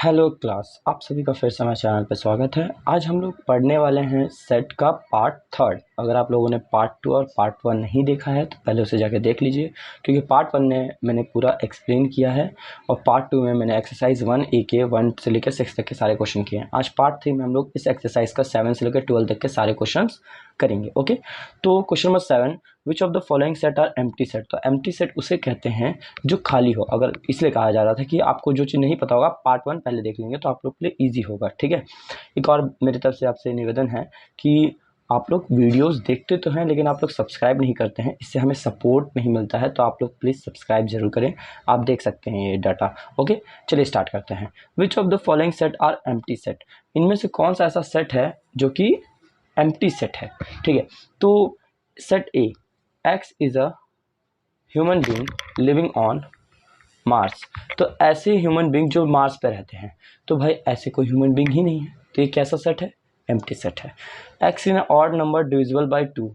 Hello class, आप सभी का फिर से हमारे चैनल पर स्वागत है। आज हम लोग पढ़ने वाले हैं सेट का पार्ट थर्ड। अगर आप लोगों ने पार्ट 2 और पार्ट 1 नहीं देखा है तो पहले उसे जाके देख लीजिए, क्योंकि पार्ट 1 में मैंने पूरा एक्सप्लेन किया है और पार्ट 2 में मैंने एक्सरसाइज 1 ए के 1 से लेकर 6 तक के सारे क्वेश्चन किए हैं। आज पार्ट 3 में हम लोग इस एक्सरसाइज का 7 से लेकर 12 तक के सारे क्वेश्चन करेंगे। ओके, तो question number 7, which of the following set are empty set. तो एम्प्टी सेट उसे कहते हैं जो खाली हो। अगर इसलिए कहा जा रहा था कि आपको जो चीज़ नहीं पता होगा पार्ट 1 पहले देख लेंगे तो आप लोग के लिए ईजी होगा। ठीक है, एक और मेरी तरफ से आपसे निवेदन है कि आप लोग वीडियोस देखते तो हैं लेकिन आप लोग सब्सक्राइब नहीं करते हैं, इससे हमें सपोर्ट नहीं मिलता है। तो आप लोग प्लीज़ सब्सक्राइब जरूर करें, आप देख सकते हैं ये डाटा। ओके, चलिए स्टार्ट करते हैं। Which of the following set are empty set. इनमें से कौन सा ऐसा सेट है जो कि एम्प्टी सेट है। ठीक है, तो set A, x is a human being living on Mars. तो ऐसे ह्यूमन बीइंग जो मार्स पे रहते हैं, तो भाई ऐसे कोई ह्यूमन बीइंग ही नहीं है, तो ये कैसा सेट है? एम्प्टी सेट है। X in odd number divisible by 2।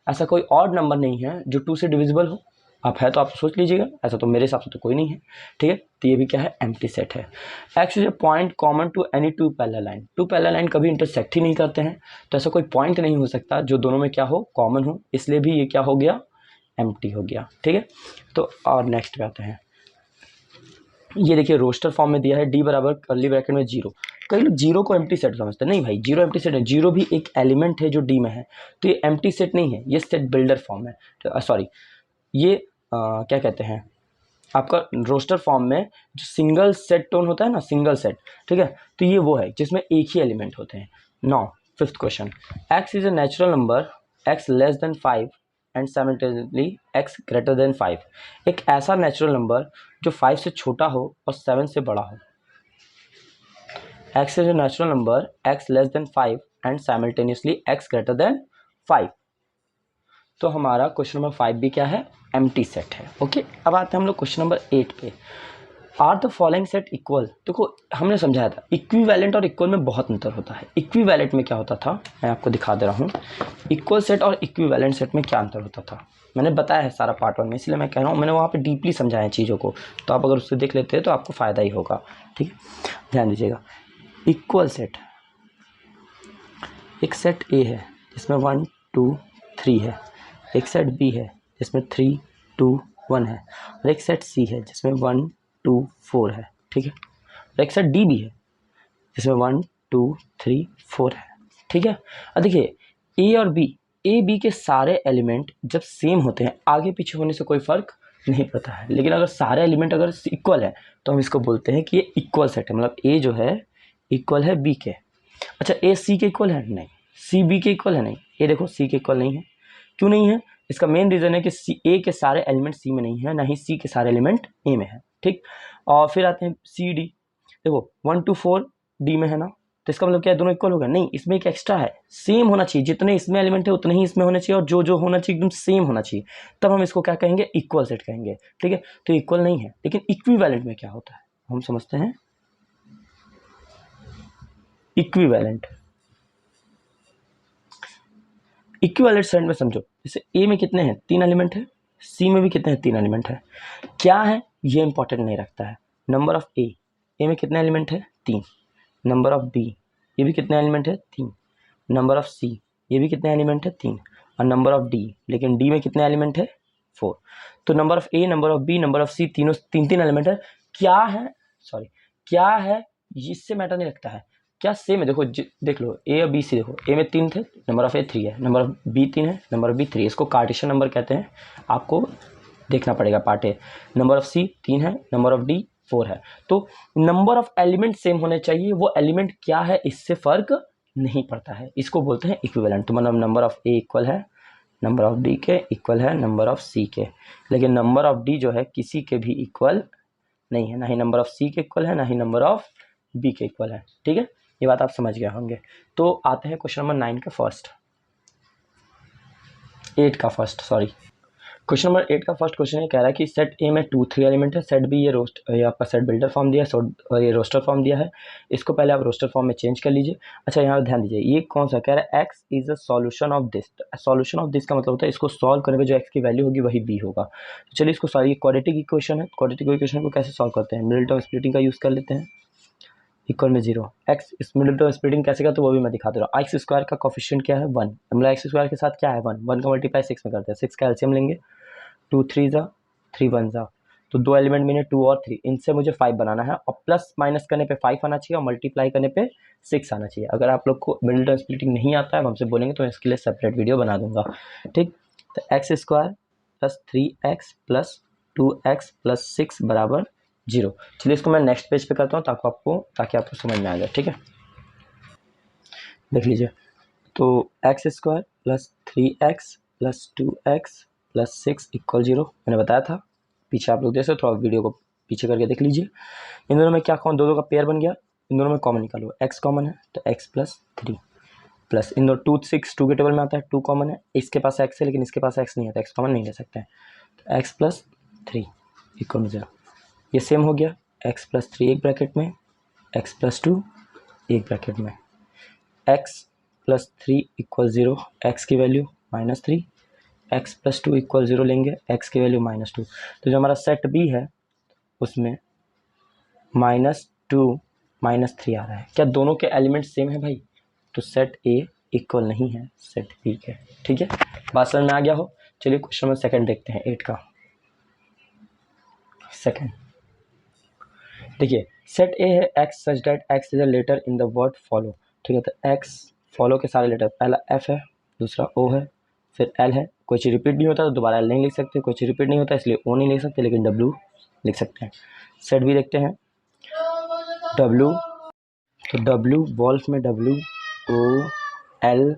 ऐसा कोई ऑड नंबर नहीं है जो 2 से डिविजिबल हो। आप है तो आप सोच लीजिएगा, ऐसा तो मेरे हिसाब से तो कोई नहीं है। ठीक है, तो ये भी क्या है? एम्प्टी सेट है। X is a point common to any two parallel line. Two parallel line कभी इंटरसेक्ट ही नहीं करते हैं, तो ऐसा कोई पॉइंट नहीं हो सकता जो दोनों में क्या हो? कॉमन हो। इसलिए भी ये क्या हो गया? एम्प्टी हो गया। ठीक है, तो और नेक्स्ट पे आते हैं। ये देखिए रोस्टर फॉर्म में दिया है डी बराबर कर्ली ब्रैकेट में 0। कई लोग जीरो को एम्प्टी सेट समझते हैं। नहीं भाई, जीरो एम्प्टी सेट है। जीरो भी एक एलिमेंट है जो डी में है, तो ये एम्प्टी सेट नहीं है, ये सेट बिल्डर फॉर्म है। तो सॉरी, ये क्या कहते हैं आपका रोस्टर फॉर्म में जो सिंगल सेट टोन होता है ना, सिंगल सेट। ठीक है, तो ये वो है जिसमें एक ही एलिमेंट होते हैं। Now fifth question, x is a natural number x less than 5 and simultaneously x greater than 5। एक ऐसा नेचुरल नंबर जो 5 से छोटा हो और 7 से बड़ा हो। x is a natural number x less then 5 and simultaneously x greater than 5। तो हमारा क्वेश्चन नंबर 5 भी क्या है? एम्प्टी सेट है। ओके, अब आते हैं हम लोग क्वेश्चन नंबर 8 पे। Are the following set equal. देखो हमने समझाया था इक्विवेलेंट और इक्वल में बहुत अंतर होता है। इक्विवेलेंट में क्या होता था, मैं आपको दिखा दे रहा हूँ। इक्वल सेट और इक्विवेलेंट सेट में क्या अंतर होता था मैंने बताया है सारा पार्ट 1 में, इसलिए मैं कह रहा हूँ, मैंने वहाँ पे डीपली समझाया है चीज़ों को, तो आप अगर उससे देख लेते हैं तो आपको फ़ायदा ही होगा। ठीक है, ध्यान दीजिएगा। इक्वल सेट, एक सेट ए है जिसमें 1 2 3 है, एक सेट बी है जिसमें 3 2 1 है, और एक सेट सी है जिसमें 1 2 4 है। ठीक है, और एक सेट डी भी है जिसमें 1 2 3 4 है। ठीक है, अब देखिए ए और बी, ए बी के सारे एलिमेंट जब सेम होते हैं, आगे पीछे होने से कोई फर्क नहीं पड़ता है, लेकिन अगर सारे एलिमेंट अगर इक्वल है तो हम इसको बोलते हैं कि ये इक्वल सेट है। मतलब ए जो है इक्वल है बी के। अच्छा, ए सी के इक्वल है? नहीं। सी बी के इक्वल है? नहीं। ये देखो सी के इक्वल नहीं है। क्यों नहीं है? इसका मेन रीज़न है कि सी ए के सारे एलिमेंट सी में नहीं है, ना ही सी के सारे एलिमेंट ए में है। ठीक, और फिर आते हैं सी डी। देखो 1 2 4 डी में है ना, तो इसका मतलब क्या है? दोनों इक्वल हो गया? नहीं, इसमें एक एक्स्ट्रा है। सेम होना चाहिए, जितने इसमें एलिमेंट है उतने ही इसमें होने चाहिए, और जो जो होना चाहिए एकदम सेम होना चाहिए, तब हम इसको क्या कहेंगे? इक्वल सेट कहेंगे। ठीक है, तो इक्वल नहीं है। लेकिन इक्विवेलेंट में क्या होता है हम समझते हैं। इक्विवेलेंट, इक्विवेलेंट सेट में समझो, जैसे ए में कितने हैं? 3 एलिमेंट है, सी में भी कितने हैं? 3 एलिमेंट है। क्या है ये इंपॉर्टेंट नहीं रखता है। नंबर ऑफ ए, ए में कितने एलिमेंट है? 3। नंबर ऑफ बी, ये भी कितने एलिमेंट है? 3। नंबर ऑफ सी, ये भी कितने एलिमेंट है? 3। और नंबर ऑफ डी, लेकिन डी में कितने एलिमेंट है? 4। तो number of A, number of B, number of C, तीनों 3 एलिमेंट है। क्या है? सॉरी, क्या है इससे मैटर नहीं रखता है। क्या सेम है? देखो देख लो, ए और बी सी, देखो ए में 3 थे, नंबर ऑफ ए 3 है, नंबर ऑफ बी 3 है, नंबर ऑफ बी 3। इसको कार्टेशियन नंबर कहते हैं, आपको देखना पड़ेगा पार्ट ए। नंबर ऑफ सी 3 है, नंबर ऑफ डी 4 है। तो नंबर ऑफ एलिमेंट सेम होने चाहिए, वो एलिमेंट क्या है इससे फर्क नहीं पड़ता है, इसको बोलते हैं इक्विवेलेंट। तो मतलब नंबर ऑफ ए इक्वल है नंबर ऑफ डी के, इक्वल है नंबर ऑफ सी के, लेकिन नंबर ऑफ डी जो है किसी के भी इक्वल नहीं है, ना ही नंबर ऑफ सी के इक्वल है, ना ही नंबर ऑफ बी के इक्वल है। ठीक है, ये बात आप समझ गए होंगे। तो आते हैं क्वेश्चन नंबर 9 का फर्स्ट, 8 का फर्स्ट, सॉरी। क्वेश्चन नंबर 8 का फर्स्ट क्वेश्चन ये कह रहा है कि सेट ए में 2 3 एलिमेंट है, सेट बी ये आपका सेट बिल्डर फॉर्म दिया है, और ये रोस्टर फॉर्म दिया है। इसको पहले आप रोस्टर फॉर्म में चेंज कर लीजिए। अच्छा, यहाँ ध्यान दीजिए, ये कौन सा कह रहा है? X is a solution of this. Solution of this का मतलब होता है इसको सॉल्व करने पर जो एक्स की वैल्यू होगी वही बी होगा। तो चलिए इसको सॉल्व, ये क्वाड्रेटिक इक्वेशन है, क्वाड्रेटिक इक्वेशन को कैसे सॉल्व करते हैं? मिडिल टर्म स्प्लिटिंग का यूज़ कर लेते हैं। इक्वल में 0। एक्स इस मिडिल टर्म स्प्लिटिंग कैसे का, तो वो भी मैं दिखा दे रहा हूँ। एक्स स्क्वायर का कोफिशिएंट क्या है 1, मतलब एक्स स्क्वायर के साथ क्या है 1, 1 का मल्टीप्लाई 6 में करते हैं, 6 का एलसीएम लेंगे, 2 3 जा 3 1 जा, तो दो एलिमेंट में 2 और 3, इनसे मुझे 5 बनाना है और प्लस माइनस करने पे 5 आना चाहिए और मल्टीप्लाई करने पे 6 आना चाहिए। अगर आप लोग को मिडिल टर्म स्प्लिटिंग नहीं आता है, हमसे बोलेंगे तो इसके लिए सेपरेट वीडियो बना दूंगा, ठीक। तो x square plus 3x plus 2x plus 6 बराबर 0। चलिए इसको मैं नेक्स्ट पेज पे करता हूँ ताकि आपको समझ में आ जाए, ठीक है। देख लीजिए, तो x square plus 3x plus 2x plus 6 equal 0 मैंने बताया था। पीछे आप लोग देख सकते हो, थोड़ा वीडियो को पीछे करके देख लीजिए। इन दोनों में क्या कॉमन, दो का पेयर बन गया, इन दोनों में कॉमन निकालो, x कॉमन है तो x प्लस 3 प्लस इन दोनों 2 6 2 के टेबल में आता है, 2 कॉमन है, इसके पास x है लेकिन इसके पास x नहीं है तो x कॉमन नहीं ले सकते हैं, तो x प्लस 3 इक्वल 0। ये सेम हो गया, x प्लस 3 एक ब्रैकेट में, x प्लस 2 एक ब्रैकेट में, x प्लस 3 इक्वल 0, x की वैल्यू -3, x प्लस 2 इक्वल 0 लेंगे, x की वैल्यू -2। तो जो हमारा सेट बी है उसमें -2 -3 आ रहा है। क्या दोनों के एलिमेंट सेम है भाई? तो सेट ए इक्वल नहीं है सेट बी के, ठीक है। बात समझ में आ गया हो। चलिए क्वेश्चन नंबर सेकंड देखते हैं, 8 का सेकंड। देखिए, सेट ए है x such that x is a letter in the word follow, ठीक है। तो एक्स फॉलो के सारे लेटर, पहला एफ है, दूसरा ओ है, फिर एल है, कोई चीज़ रिपीट नहीं होता तो दोबारा एल नहीं लिख सकते, कोई चीज़ रिपीट नहीं होता इसलिए ओ नहीं लिख सकते लेकिन डब्ल्यू लिख सकते हैं। सेट भी देखते हैं, डब्ल्यू, तो डब्ल्यू वॉल्फ में डब्ल्यू ओ एल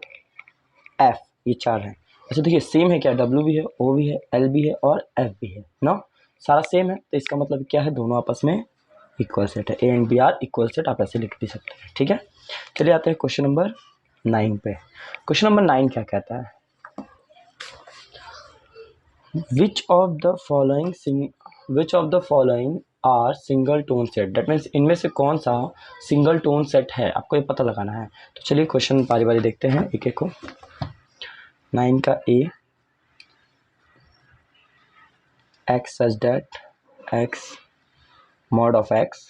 एफ ये 4 हैं। अच्छा देखिए सेम है क्या, डब्ल्यू भी है, ओ भी है, एल भी है और एफ भी है ना, सारा सेम है, तो इसका मतलब क्या है, दोनों आपस में इक्वल सेट है, a and b are equal set, आप ऐसे लिख भी सकते हैं, ठीक है। चलिए आते हैं क्वेश्चन नंबर 9 पे। क्वेश्चन नंबर 9 क्या कहता है, which of the following are singleton set, that means इनमें से कौन सा सिंगल टोन सेट है, आपको ये पता लगाना है। तो चलिए क्वेश्चन बारी बारी देखते हैं एक एक को। 9 का ए, x such that x mod of x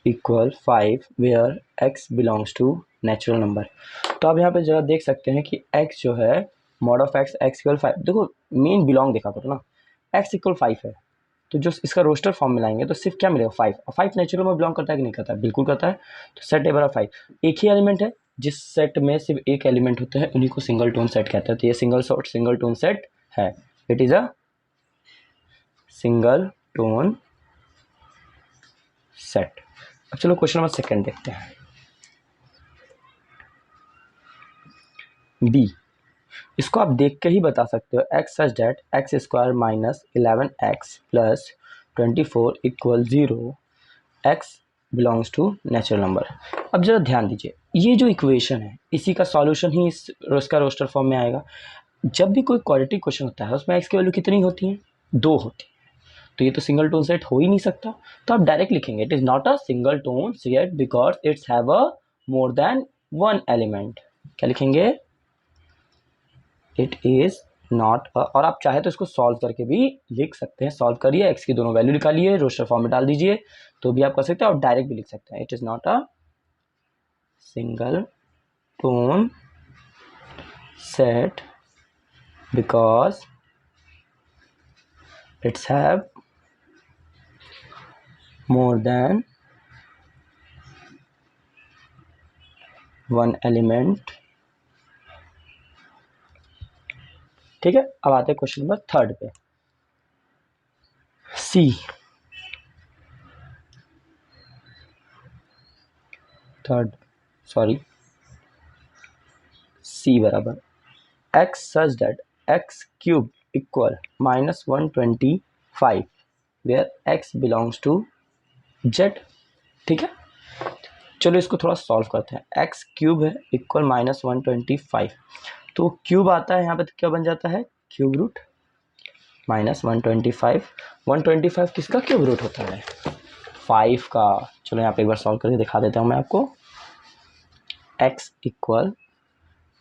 equal 5 where x belongs to natural number। तो आप यहाँ पे जरा देख सकते हैं कि x जो है mod of x इक्वल 5, देखो मेन बिलोंग देखा करो ना, x इक्वल 5 है तो जो इसका रोस्टर फॉर्म में लाएंगे तो सिर्फ क्या मिलेगा 5, और 5 नेचुरल में बिलोंग करता है कि नहीं करता है, बिल्कुल करता है। तो सेट ए बराबर 5, एक ही एलिमेंट है, जिस सेट में सिर्फ एक एलिमेंट होता है उन्हीं को सिंगल टोन सेट कहते हैं, तो ये सिंगल टोन सेट है, it is a single tone set. अब चलो क्वेश्चन नंबर सेकंड देखते हैं, बी। इसको आप देख के ही बता सकते हो, x such that x square minus 11x plus 24 equal 0, x belongs to natural number. अब जरा ध्यान दीजिए, ये जो इक्वेशन है इसी का सॉल्यूशन ही इसका रोस्टर फॉर्म में आएगा। जब भी कोई क्वाड्रेटिक क्वेश्चन होता है उसमें एक्स की वैल्यू कितनी होती है, 2 होती है, तो ये तो सिंगल टोन सेट हो ही नहीं सकता, तो आप डायरेक्ट लिखेंगे it is not a single tone set because it's have a more than one element. क्या लिखेंगे, इट इज नॉट अ, और आप चाहे तो इसको सॉल्व करके भी लिख सकते हैं, सॉल्व करिए, एक्स की दोनों वैल्यू निकालिए, रोस्टर फॉर्म में डाल दीजिए, तो भी आप कर सकते हैं, और डायरेक्ट भी लिख सकते हैं, it is not a single tone set because it's have more than one element, ठीक है। अब आते हैं क्वेश्चन नंबर थर्ड पे, सी। सी बराबर x such that x cube equal -125 where x belongs to z, ठीक है। चलो इसको थोड़ा सॉल्व करते हैं, एक्स क्यूब है इक्वल -125, तो क्यूब आता है यहाँ पे तो क्या बन जाता है, क्यूब रूट -125, 125 किसका क्यूब रूट होता है, 5 का। चलो यहाँ पे एक बार सॉल्व करके दिखा देता हूँ मैं आपको, x इक्वल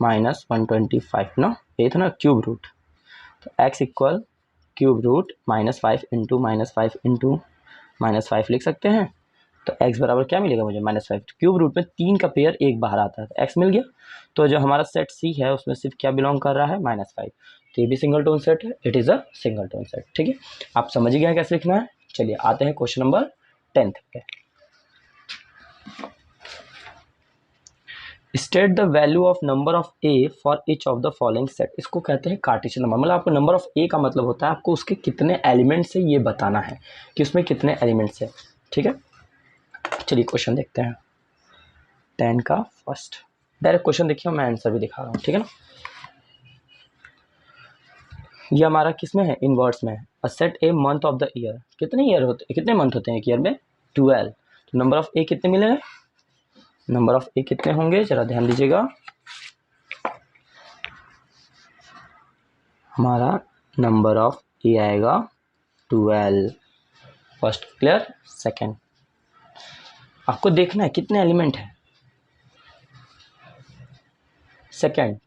-125 ना, ये था ना क्यूब रूट, तो x equal cube root -5 into -5 into -5 लिख सकते हैं, तो x बराबर क्या मिलेगा मुझे -5। क्यूब रूट में 3 का पेयर एक बाहर आता है तो x मिल गया। तो जो हमारा सेट C है उसमें सिर्फ क्या बिलोंग कर रहा है -5। तो ये भी सिंगल टोन सेट है, it is a single tone set. ठीक है, आप समझ गए कैसे लिखना है। चलिए आते हैं क्वेश्चन नंबर 10 पे। State the value of number of A for each of the following set. इसको कहते हैं कार्टेशियन नंबर। मतलब आपको नंबर ऑफ ए का मतलब होता है आपको उसके कितने एलिमेंट्स है ये बताना है कि उसमें कितने एलिमेंट्स है। ठीक है, चलिए क्वेश्चन देखते हैं 10 का फर्स्ट। डायरेक्ट क्वेश्चन देखिए, मैं आंसर भी दिखा रहा हूँ। ठीक है ना, ये हमारा किस में है, इनवर्स में है। A set a month of the year. कितने ईयर होते, कितने मंथ होते हैं एक ईयर में, 12। तो नंबर ऑफ ए कितने मिले हैं, नंबर ऑफ ए कितने होंगे जरा ध्यान दीजिएगा। हमारा नंबर ऑफ ए आएगा 12। First clear. सेकंड, आपको देखना है कितने एलिमेंट है। Second,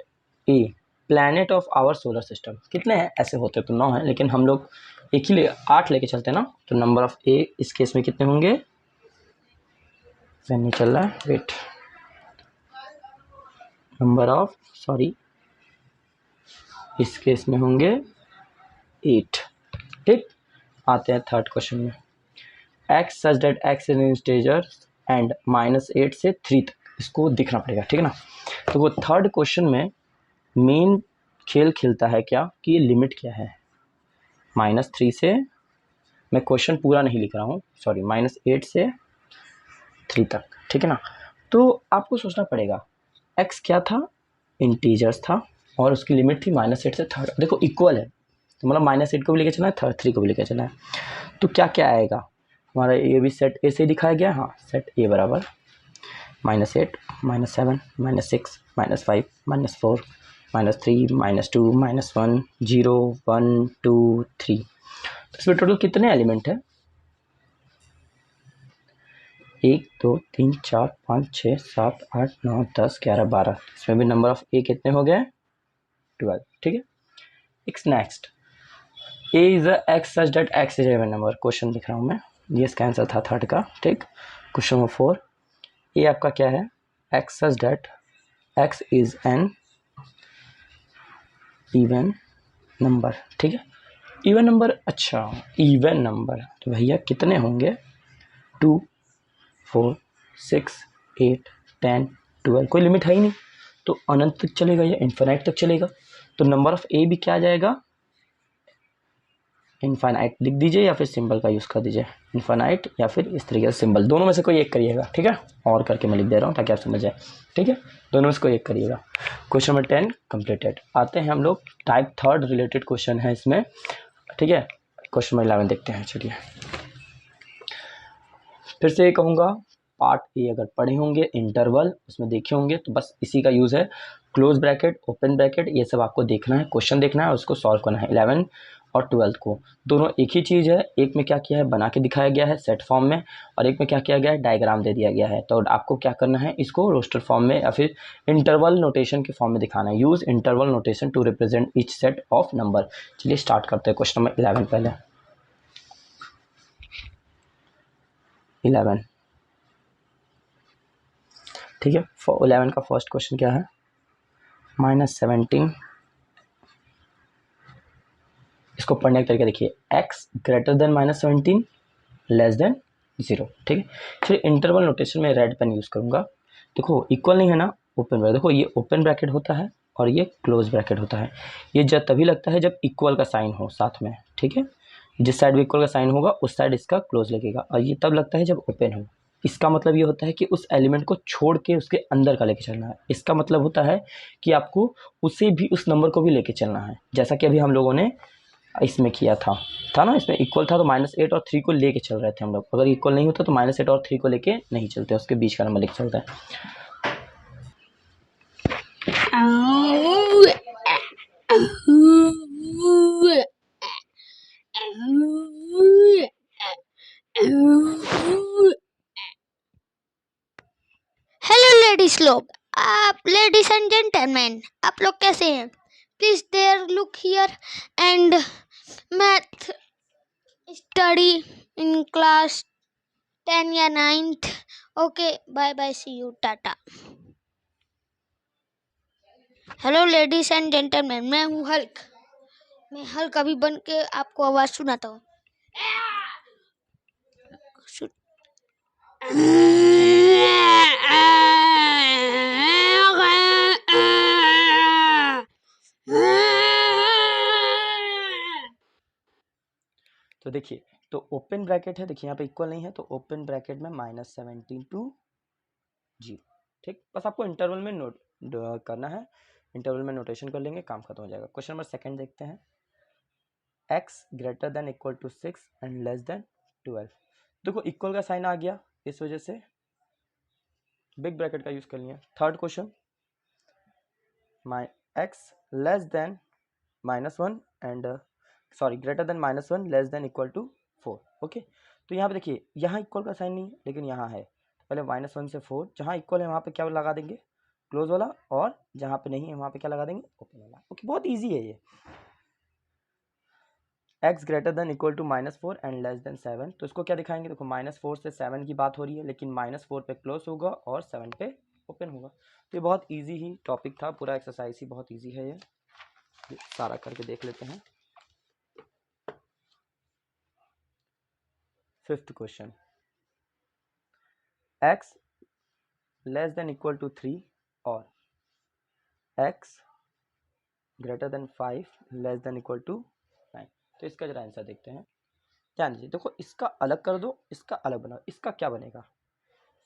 a planet of our solar system कितने हैं, ऐसे होते तो 9 हैं लेकिन हम लोग एक ही 8 लेके चलते हैं ना। तो नंबर ऑफ ए इस केस में कितने होंगे, नहीं चल रहा है, वेट, नंबर ऑफ सॉरी इस केस में होंगे 8। ठीक, आते हैं थर्ड क्वेश्चन में। X such that x is integer and -8 से 3 तक, इसको दिखना पड़ेगा। ठीक है ना, तो वो थर्ड क्वेश्चन में मेन खेल खेलता है क्या कि ये लिमिट क्या है। -3 से, मैं क्वेश्चन पूरा नहीं लिख रहा हूँ सॉरी, -8 से 3 तक। ठीक है ना, तो आपको सोचना पड़ेगा x क्या था, इंटीजर्स था और उसकी लिमिट थी -8 से थर्ड। देखो इक्वल है तो मतलब -8 को भी लेके चलना है, थर्ड 3 को भी लेके चलना है। तो क्या क्या आएगा हमारा, ये भी सेट ए से दिखाया गया। हाँ, सेट ए बराबर -8 -7 -6 -5 -4 -3 -2 -1 0 1 2 3। तो इसमें टोटल कितने एलिमेंट है, 1 2 3 4 5 6 7 8 9 10 11 12। इसमें भी नंबर ऑफ ए कितने हो गए, 12। ठीक है, next, a is a x such that x is even number. Question लिख रहा हूँ मैं, ये इसका आंसर था थर्ड का। ठीक, क्वेश्चन नंबर 4, ए आपका क्या है, x such that x is an even number. ठीक है, इवन नंबर, अच्छा इवन नंबर तो भैया कितने होंगे, 2 4 6 8 10 12। कोई लिमिट है ही नहीं तो अनंत तक चलेगा या इन्फिनाइट तक चलेगा। तो नंबर ऑफ ए भी क्या आ जाएगा, इनफाइनाइट लिख दीजिए या फिर सिंबल का यूज़ कर दीजिए, इनफाइनाइट या फिर इस तरीके से सिंबल, दोनों में से कोई एक करिएगा। ठीक है, और करके मैं लिख दे रहा हूँ ताकि आप समझ जाए। ठीक है, दोनों में से कोई एक करिएगा। Question number 10 completed. आते हैं हम लोग टाइप थर्ड रिलेटेड क्वेश्चन है इसमें। ठीक है, क्वेश्चन नंबर 11 देखते हैं। चलिए फिर से ये कहूँगा, पार्ट ए अगर पढ़े होंगे इंटरवल उसमें देखे होंगे तो बस इसी का यूज़ है, क्लोज ब्रैकेट ओपन ब्रैकेट ये सब आपको देखना है, क्वेश्चन देखना है और उसको सॉल्व करना है। 11 और 12 को दोनों एक ही चीज़ है, एक में क्या किया है बना के दिखाया गया है सेट फॉर्म में और एक में क्या किया गया है डायग्राम दे दिया गया है। तो आपको क्या करना है, इसको रोस्टर फॉर्म में या फिर इंटरवल नोटेशन के फॉर्म में दिखाना है। Use interval notation to represent each set of number. चलिए स्टार्ट करते हैं क्वेश्चन नंबर 11 पहले। 11 ठीक है, 11 का फर्स्ट क्वेश्चन क्या है, -17। इसको पढ़ने का तरीका देखिए, x greater then -17 less than 0। ठीक है, चलिए इंटरवल नोटेशन में रेड पेन यूज़ करूँगा। देखो इक्वल नहीं है ना, ओपन ब्रैकेट, देखो ये ओपन ब्रैकेट होता है और ये क्लोज ब्रैकेट होता है। ये जब तभी लगता है जब इक्वल का साइन हो साथ में। ठीक है, जिस साइड भी इक्वल का साइन होगा उस साइड इसका क्लोज लगेगा और ये तब लगता है जब ओपन हो। इसका मतलब ये होता है कि उस एलिमेंट को छोड़ के उसके अंदर का लेके चलना है। इसका मतलब होता है कि आपको उसे भी उस नंबर को भी लेके चलना है, जैसा कि अभी हम लोगों ने इसमें किया था ना, इसमें इक्वल था तो -8 और 3 को लेके चल रहे थे हम लोग। अगर इक्वल नहीं होता तो -8 और 3 को लेके नहीं चलते, उसके बीच का नंबर लेके चलता है। हेलो लेडीज लोग, आप लेडीज एंड जेंटलमैन, आप लोग कैसे हैं? Please there look here and math study in class 10 या 9th। Okay, bye bye, see you, tata. Hello ladies and gentlemen, मैं हूँ हल्क। मैं हल्क अभी बन के आपको आवाज सुनाता हूँ। तो देखिए, तो ओपन ब्रैकेट है, देखिए यहाँ पे इक्वल नहीं है, तो ओपन ब्रैकेट में -17 टू 0। ठीक, बस आपको इंटरवल में नोट करना है, इंटरवल में नोटेशन कर लेंगे, काम खत्म हो जाएगा। क्वेश्चन नंबर सेकंड देखते हैं। x greater than equal to 6 and less than 12। देखो इक्वल का साइन आ गया, इस वजह से बिग ब्रैकेट का यूज कर लिया। Third question, x less than -1 and greater than -1 less than equal to 4। Okay, तो यहाँ पे देखिए, यहाँ इक्वल का साइन नहीं है लेकिन यहाँ है, पहले -1 से 4, जहाँ इक्वल है वहाँ पे क्या लगा देंगे, क्लोज वाला, और जहाँ पे नहीं है वहाँ पे क्या लगा देंगे, ओपन वाला। ओके, बहुत ईजी है ये। x greater than equal to -4 and less than 7, तो इसको क्या दिखाएंगे, देखो -4 से 7 की बात हो रही है, लेकिन -4 पे क्लोज होगा और 7 पे ओपन होगा। तो ये बहुत ईजी ही टॉपिक था, पूरा एक्सरसाइज ही बहुत ईजी है, ये सारा करके देख लेते हैं। Fifth question, x less than equal to 3 और x greater than 5 less than equal to 9। तो इसका जरा आंसर देखते हैं। ध्यान दीजिए, देखो इसका अलग कर दो, इसका अलग बनाओ, इसका क्या बनेगा,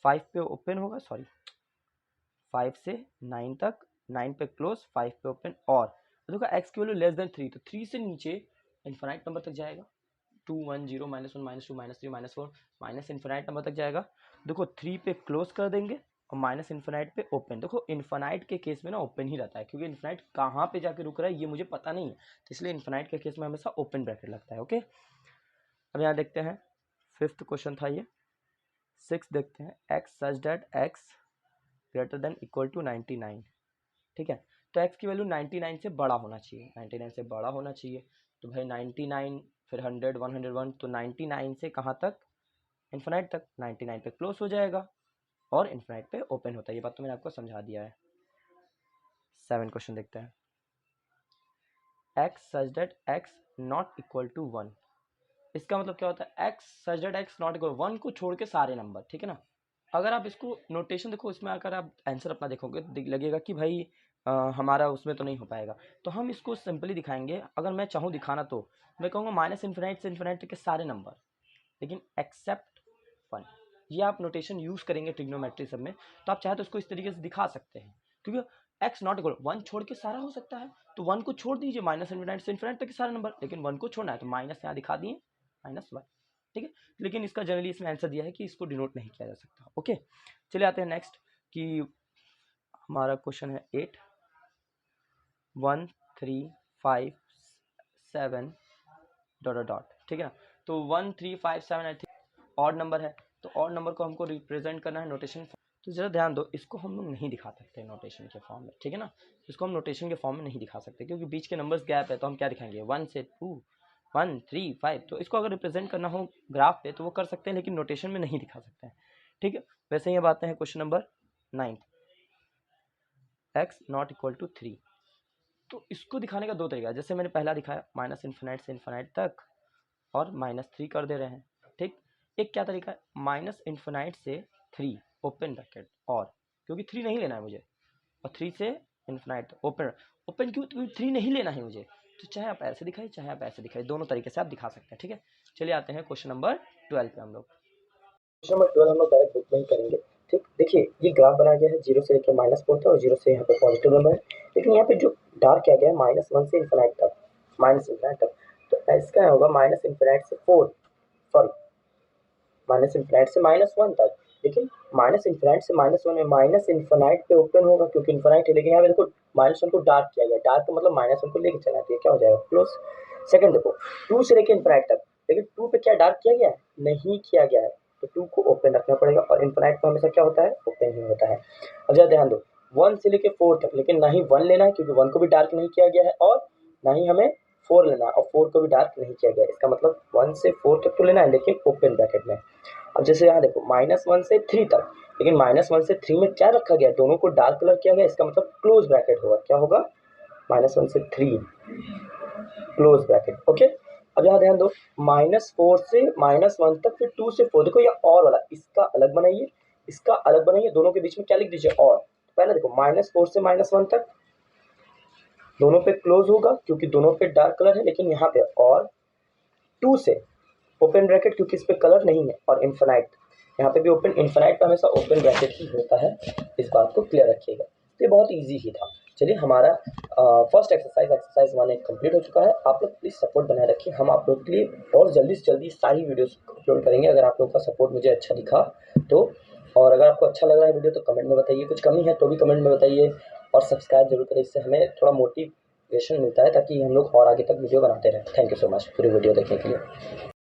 5 पे ओपन होगा, 5 से 9 तक, 9 पे क्लोज, 5 पे ओपन, और देखो x की वैल्यू लेस देन 3, तो 3 से नीचे इन्फिनाइट नंबर तक जाएगा, 2 1 0 -1 -2 -3 -4 माइनस इन्फिनाइट नंबर तक जाएगा। देखो 3 पे क्लोज कर देंगे और माइनस इन्फिनाइट पे ओपन। देखो इन्फिनाइट के केस में ना ओपन ही रहता है, क्योंकि इन्फिनाइट कहाँ पे जाके रुक रहा है ये मुझे पता नहीं है, तो इसलिए इन्फिनाइट के केस में हमेशा ओपन ब्रैकेट लगता है। ओके, अब यहाँ देखते हैं, फिफ्थ क्वेश्चन था ये। सिक्स देखते हैं, x such that x greater than equal to 99। ठीक है, तो x की वैल्यू 99 से बड़ा होना चाहिए, 99 से बड़ा होना चाहिए, तो भाई 99 फिर 100 101, तो 99 से कहाँ तक, इन्फिनाइट तक, 99 पे क्लोज हो जाएगा और इन्फिनाइट पे ओपन होता है। ये बात तो मैंने आपको समझा दिया है। 7 क्वेश्चन देखते हैं, x such that x not equal to 1। इसका मतलब क्या होता है, x such that x not equal 1 को छोड़ के सारे नंबर, ठीक है ना। अगर आप इसको नोटेशन देखो, इसमें अगर आप आंसर अपना देखोगे तो लगेगा कि भाई हमारा उसमें तो नहीं हो पाएगा, तो हम इसको सिंपली दिखाएंगे। अगर मैं चाहूँ दिखाना तो मैं कहूँगा माइनस इन्फिनाइट से इन्फिनाइट तक के सारे नंबर, लेकिन एक्सेप्ट 1। ये आप नोटेशन यूज़ करेंगे ट्रिग्नोमेट्री सब में, तो आप चाहे तो इसको इस तरीके से दिखा सकते हैं, क्योंकि x नॉट इक्वल 1 छोड़ के सारा हो सकता है, तो 1 को छोड़ दीजिए, माइनस इन्फिनाइट से इन्फिनाइट तक के सारे नंबर, लेकिन 1 को छोड़ना है तो माइनस यहाँ दिखा दिए, -1। ठीक है, लेकिन इसका जनरली इसमें आंसर दिया है कि इसको डिनोट नहीं किया जा सकता। ओके, चलिए आते हैं नेक्स्ट, कि हमारा क्वेश्चन है 8 1 3 5 7 ... ठीक है ना। तो 1 3 5 7 आई थिंक ऑड नंबर है, तो ऑड नंबर को हमको रिप्रेजेंट करना है नोटेशन। तो जरा ध्यान दो, इसको हम लोग नहीं दिखा सकते नोटेशन के फॉर्म में, ठीक है ना। इसको हम नोटेशन के फॉर्म में नहीं दिखा सकते, क्योंकि बीच के नंबर्स गैप है, तो हम क्या दिखाएंगे 1 से 2 1 3 5। तो इसको अगर रिप्रेजेंट करना हो ग्राफ पे तो वो कर सकते हैं, लेकिन नोटेशन में नहीं दिखा सकते हैं, ठीक है। वैसे ही अब आते हैं question number 9, x not equal to 3। तो इसको दिखाने का दो तरीका है, जैसे मैंने पहला दिखाया माइनस इन्फिनाइट से इन्फिनाइट तक और -3 कर दे रहे हैं, ठीक। एक क्या तरीका है, माइनस इन्फिनाइट से 3 ओपन ब्रैकेट, और क्योंकि 3 नहीं लेना है मुझे, और 3 से इन्फिनाइट ओपन, ओपन क्यों, 3 नहीं लेना है मुझे, तो चाहे आप ऐसे दिखाइए चाहे आप ऐसे दिखाइए, दोनों तरीके से आप दिखा सकते हैं, ठीक है। चलिए आते हैं क्वेश्चन नंबर 12 पे। हम लोग क्वेश्चन नंबर 12 हम लोग डायरेक्ट बुक में ही करेंगे, ठीक। देखिए ये ग्राफ बनाया गया है 0 से लेकर -4 तक, और 0 से यहाँ पे पॉजिटिव नंबर है, लेकिन यहाँ पे जो डार्क किया गया है -1 से इन्फिनाइट तक, माइनस इन्फिनाइट तक, तो इसका होगा माइनस इन्फिनाइट से 4, सॉरी माइनस इन्फिनाइट से -1 तक, लेकिन माइनस इन्फिनाइट से -1 में माइनस इन्फिनाइट पे ओपन होगा क्योंकि इन्फिनाइट है, लेकिन यहाँ पे देखो -1 को डार्क किया गया, डार्क का मतलब -1 को लेके चला, तो क्या हो जाएगा क्लोज। सेकंड देखो 2 से लेकर इन्फिनाइट तक, लेकिन 2 पे क्या डार्क किया गया है, नहीं किया गया है, तो 2 को ओपन रखना पड़ेगा, और इन्फिनाइट पे हमेशा क्या होता है, ओपन ही होता है। अब जरा ध्यान दो 1 से लेकर 4 तक, लेकिन ना ही 1 लेना है क्योंकि 1 को भी डार्क नहीं किया गया है, और ना ही हमें 4 लेना है, और 4 को भी डार्क नहीं किया गया है, इसका मतलब 1 से 4 तक तो लेना है लेकिन ओपन ब्रैकेट में। अब जैसे यहाँ देखो -1 से 3 तक, लेकिन -1 से 3 में क्या रखा गया, दोनों को डार्क कलर किया गया, इसका मतलब क्लोज ब्रैकेट होगा। क्या होगा? -1 से 3 क्लोज ब्रैकेट। ओके, अब यहाँ ध्यान दो, -4 से -1 तक, फिर 2 से 4, देखो ये और वाला, इसका अलग बनाइए, इसका अलग बनाइए, दोनों के बीच में क्या लिख दीजिए? और। पहले देखो -4 से -1 तक दोनों पे क्लोज होगा क्योंकि दोनों पे डार्क कलर है, लेकिन यहाँ पे और 2 से ओपन ब्रैकेट क्योंकि इस पे कलर नहीं है, और इन्फिनाइट, यहाँ पे भी ओपन, इन्फिनाइट पे हमेशा ओपन ब्रैकेट ही होता है, इस बात को क्लियर रखिएगा। तो ये बहुत ईजी ही था। चलिए, हमारा फर्स्ट एक्सरसाइज 1 एक कंप्लीट हो चुका है। आप लोग प्लीज़ सपोर्ट बनाए रखिए, हम आप लोग के लिए और जल्दी से जल्दी सारी वीडियोस अपलोड करेंगे अगर आप लोग का सपोर्ट मुझे अच्छा दिखा तो। और अगर आपको अच्छा लग रहा है वीडियो तो कमेंट में बताइए, कुछ कमी है तो भी कमेंट में बताइए, और सब्सक्राइब जरूर करें, इससे हमें थोड़ा मोटिवेशन मिलता है ताकि हम लोग और आगे तक वीडियो बनाते रहें। थैंक यू सो मच पूरी वीडियो देखने के लिए।